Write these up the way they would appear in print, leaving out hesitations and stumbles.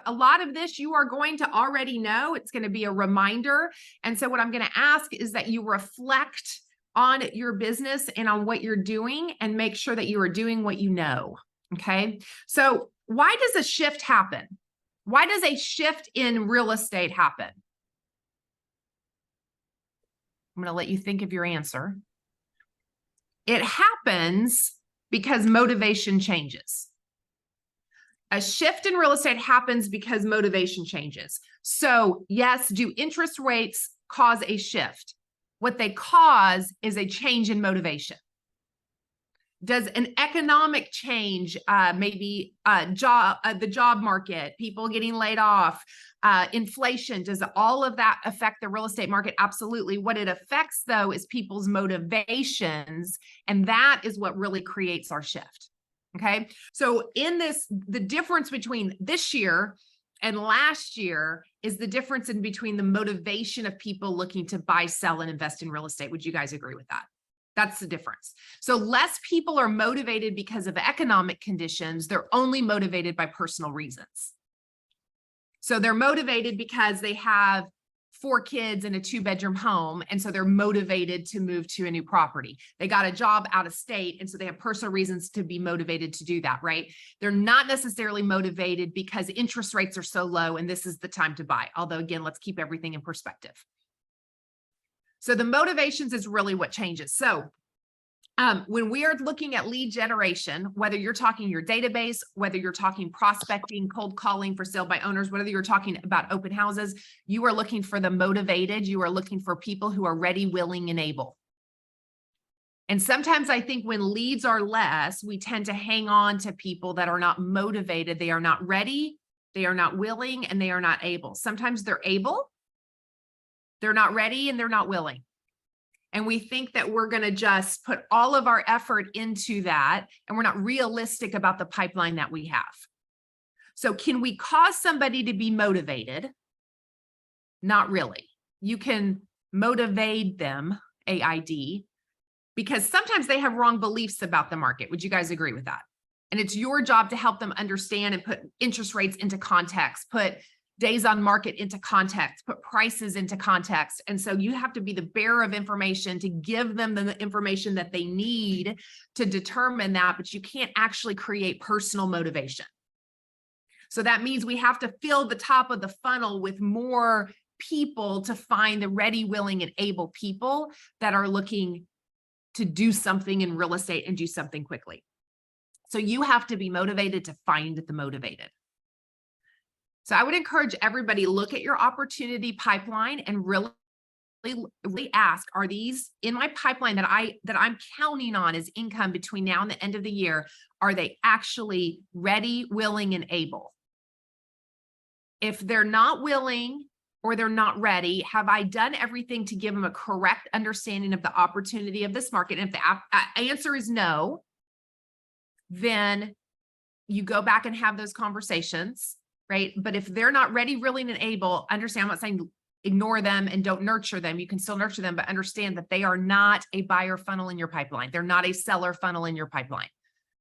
a lot of this you are going to already know. It's going to be a reminder. And so what I'm going to ask is that you reflect on your business and on what you're doing and make sure that you are doing what you know. Okay. So why does a shift happen? Why does a shift in real estate happen? I'm going to let you think of your answer. It happens because motivation changes. A shift in real estate happens because motivation changes. So yes, do interest rates cause a shift? What they cause is a change in motivation. Does an economic change, maybe the job market, people getting laid off, inflation, does all of that affect the real estate market? Absolutely. What it affects, though, is people's motivations, and that is what really creates our shift. Okay. So in this, the difference between this year and last year is the difference in between the motivation of people looking to buy, sell, and invest in real estate. Would you guys agree with that? That's the difference. So less people are motivated because of economic conditions. They're only motivated by personal reasons. So they're motivated because they have 4 kids in a 2-bedroom home. And so they're motivated to move to a new property. They got a job out of state. And so they have personal reasons to be motivated to do that, right? They're not necessarily motivated because interest rates are so low and this is the time to buy. Although again, let's keep everything in perspective. So the motivations is really what changes. So when we are looking at lead generation, whether you're talking your database, whether you're talking prospecting, cold calling for sale by owners, whether you're talking about open houses, you are looking for the motivated. You are looking for people who are ready, willing, and able. And sometimes I think when leads are less, we tend to hang on to people that are not motivated. They are not ready, they are not willing, and they are not able. Sometimes they're able, they're not ready, and they're not willing. And we think that we're going to just put all of our effort into that, and we're not realistic about the pipeline that we have. So can we cause somebody to be motivated? Not really. You can motivate them, AID, because sometimes they have wrong beliefs about the market. Would you guys agree with that? And it's your job to help them understand and put interest rates into context, put days on market into context, put prices into context. And so you have to be the bearer of information to give them the information that they need to determine that, but you can't actually create personal motivation. So that means we have to fill the top of the funnel with more people to find the ready, willing, and able people that are looking to do something in real estate and do something quickly. So you have to be motivated to find the motivated. So I would encourage everybody, look at your opportunity pipeline and really ask, are these in my pipeline that I'm counting on as income between now and the end of the year? Are they actually ready, willing, and able? If they're not willing or they're not ready, have I done everything to give them a correct understanding of the opportunity of this market? And if the answer is no, then you go back and have those conversations. Right? But if they're not ready, willing, and able, understand, I'm not saying ignore them and don't nurture them. You can still nurture them, but understand that they are not a buyer funnel in your pipeline. They're not a seller funnel in your pipeline.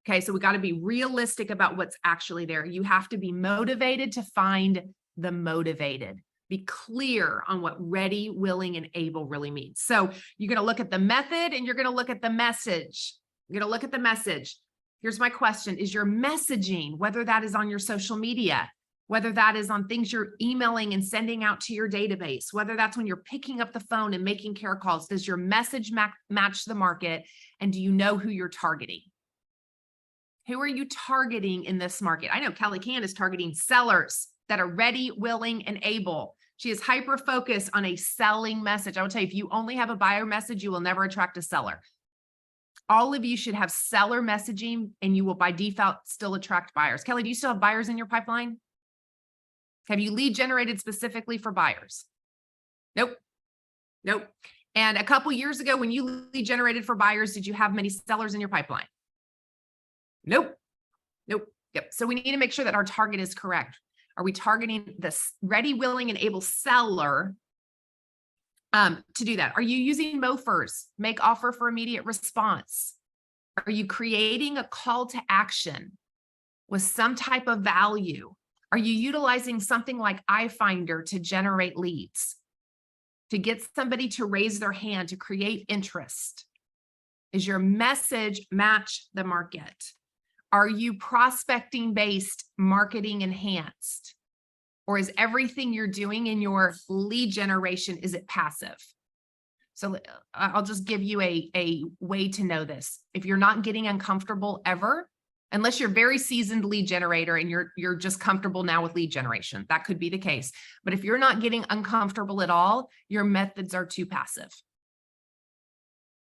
Okay. So we got to be realistic about what's actually there. You have to be motivated to find the motivated. Be clear on what ready, willing, and able really means. So you're going to look at the method and you're going to look at the message. You're going to look at the message. Here's my question. Is your messaging, whether that is on your social media, whether that is on things you're emailing and sending out to your database, whether that's when you're picking up the phone and making care calls, does your message match the market? And do you know who you're targeting? Who are you targeting in this market? I know Kelly Can is targeting sellers that are ready, willing, and able. She is hyper-focused on a selling message. I will tell you, if you only have a buyer message, you will never attract a seller. All of you should have seller messaging and you will by default still attract buyers. Kelly, do you still have buyers in your pipeline? Have you lead generated specifically for buyers? Nope. Nope. And a couple years ago, when you lead generated for buyers, did you have many sellers in your pipeline? Nope. Nope. Yep. So we need to make sure that our target is correct. Are we targeting this ready, willing, and able seller to do that? Are you using MOFRs, make offer for immediate response? Are you creating a call to action with some type of value? Are you utilizing something like iFinder to generate leads, to get somebody to raise their hand, to create interest? Is your message match the market? Are you prospecting based, marketing enhanced? Or is everything you're doing in your lead generation, is it passive? So I'll just give you a way to know this. If you're not getting uncomfortable ever, unless you're very seasoned lead generator and you're just comfortable now with lead generation, that could be the case. But if you're not getting uncomfortable at all, your methods are too passive.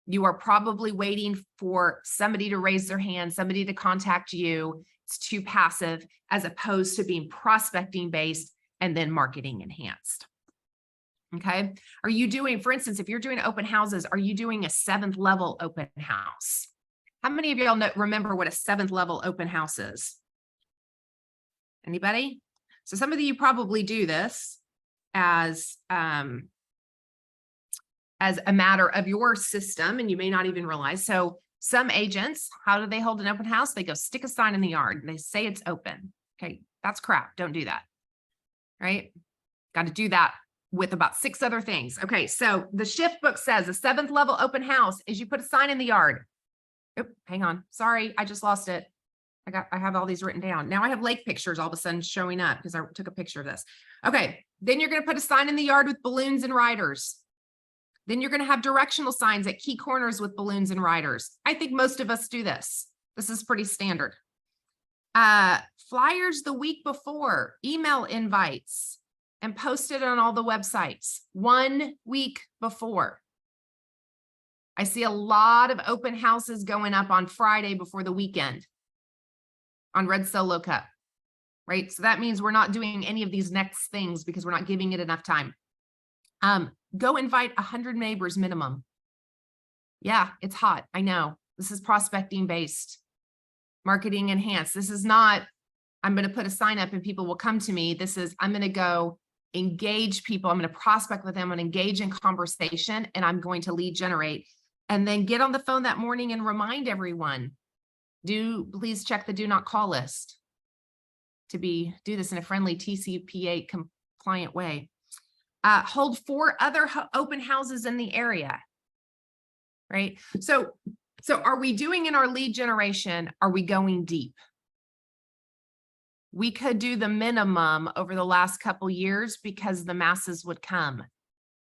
You are probably waiting for somebody to raise their hand, somebody to contact you. It's too passive, as opposed to being prospecting based and then marketing enhanced. Okay. Are you doing, for instance, if you're doing open houses, are you doing a 7th level open house? How many of y'all remember what a 7th level open house is? Anybody? So some of you probably do this as a matter of your system, and you may not even realize. So some agents, how do they hold an open house? They go stick a sign in the yard and they say it's open. Okay, that's crap. Don't do that. Right? Got to do that with about 6 other things. Okay, so the shift book says a 7th level open house is you put a sign in the yard. Oh, hang on. Sorry, I just lost it. I have all these written down. Now I have lake pictures all of a sudden showing up because I took a picture of this. Okay, then you're going to put a sign in the yard with balloons and riders. Then you're going to have directional signs at key corners with balloons and riders. I think most of us do this. This is pretty standard. Flyers the week before, email invites, and post it on all the websites 1 week before. I see a lot of open houses going up on Friday before the weekend on Red Solo Cup, right? So that means we're not doing any of these next things because we're not giving it enough time. Go invite 100 neighbors minimum. Yeah, it's hot. I know. This is prospecting based, marketing enhanced. This is not, I'm going to put a sign up and people will come to me. This is, I'm going to go engage people. I'm going to prospect with them and engage in conversation, and I'm going to lead generate, and then get on the phone that morning and remind everyone, please check the do not call list do this in a friendly TCPA compliant way. Hold 4 other open houses in the area, right? So are we doing in our lead generation, are we going deep? We could do the minimum over the last couple years because the masses would come.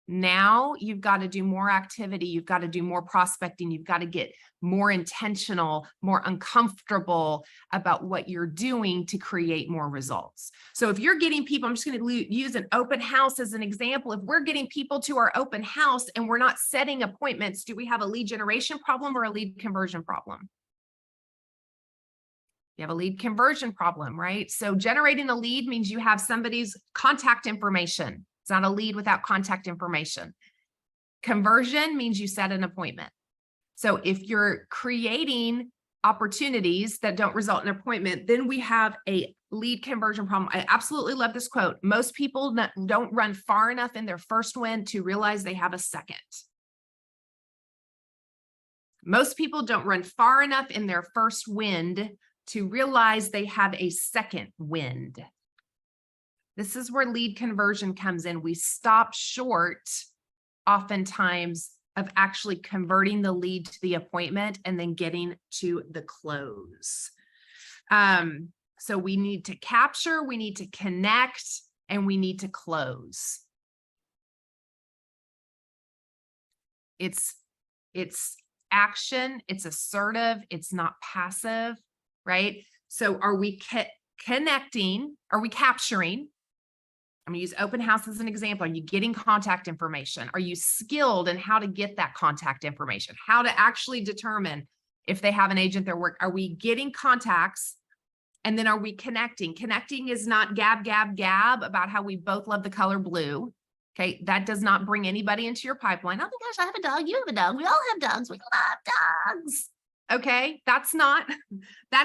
Now you've got to do more activity. You've got to do more prospecting. You've got to get more intentional, more uncomfortable about what you're doing to create more results. So if you're getting people, I'm just going to use an open house as an example. If we're getting people to our open house and we're not setting appointments, do we have a lead generation problem or a lead conversion problem? You have a lead conversion problem, right? So generating a lead means you have somebody's contact information. It's not a lead without contact information. Conversion means you set an appointment. So if you're creating opportunities that don't result in an appointment, then we have a lead conversion problem. I absolutely love this quote. Most people don't run far enough in their first wind to realize they have a second. Most people don't run far enough in their first wind to realize they have a second wind. This is where lead conversion comes in. We stop short oftentimes of actually converting the lead to the appointment and then getting to the close. So we need to capture, we need to connect, and we need to close. It's action, it's assertive, it's not passive, right? So are we connecting? Are we capturing? I'm going to use open house as an example. Are you getting contact information? Are you skilled in how to get that contact information? How to actually determine if they have an agent that work? Are we getting contacts? And then are we connecting? Connecting is not gab, gab, gab about how we both love the color blue. Okay. That does not bring anybody into your pipeline. Oh my gosh, I have a dog. You have a dog. We all have dogs. We love dogs. Okay. That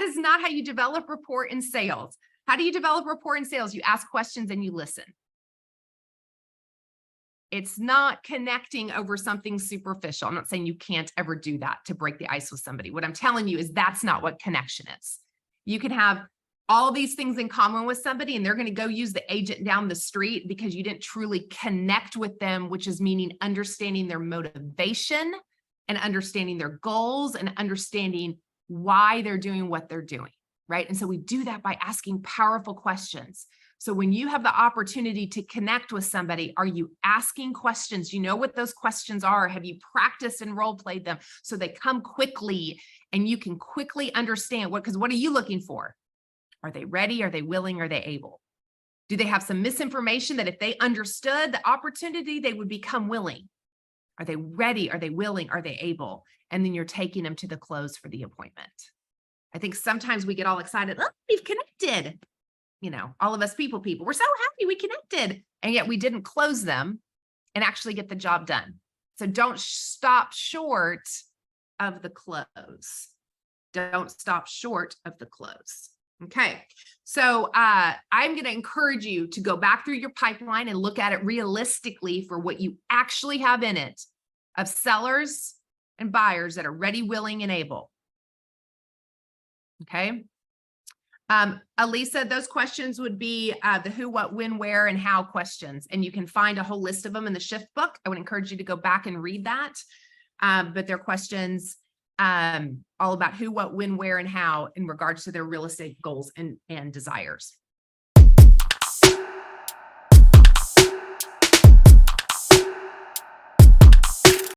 is not how you develop rapport in sales. How do you develop rapport in sales? You ask questions and you listen. It's not connecting over something superficial. I'm not saying you can't ever do that to break the ice with somebody. What I'm telling you is that's not what connection is. You can have all these things in common with somebody, and they're going to go use the agent down the street because you didn't truly connect with them, which is meaning understanding their motivation and understanding their goals and understanding why they're doing what they're doing, right? And so we do that by asking powerful questions. So when you have the opportunity to connect with somebody, are you asking questions? You know what those questions are. Have you practiced and role played them so they come quickly and you can quickly understand what, because what are you looking for? Are they ready? Are they willing? Are they able? Do they have some misinformation that if they understood the opportunity, they would become willing? Are they ready? Are they willing? Are they able? And then you're taking them to the close for the appointment. I think sometimes we get all excited. Oh, we've connected. You know, all of us people, we're so happy we connected. And yet we didn't close them and actually get the job done. So don't stop short of the close. Don't stop short of the close. Okay, so I'm going to encourage you to go back through your pipeline and look at it realistically for what you actually have in it of sellers and buyers that are ready, willing, and able. Okay. Elisa, those questions would be the who, what, when, where, and how questions. And you can find a whole list of them in the shift book. I would encourage you to go back and read that. But they're questions all about who, what, when, where, and how in regards to their real estate goals and desires.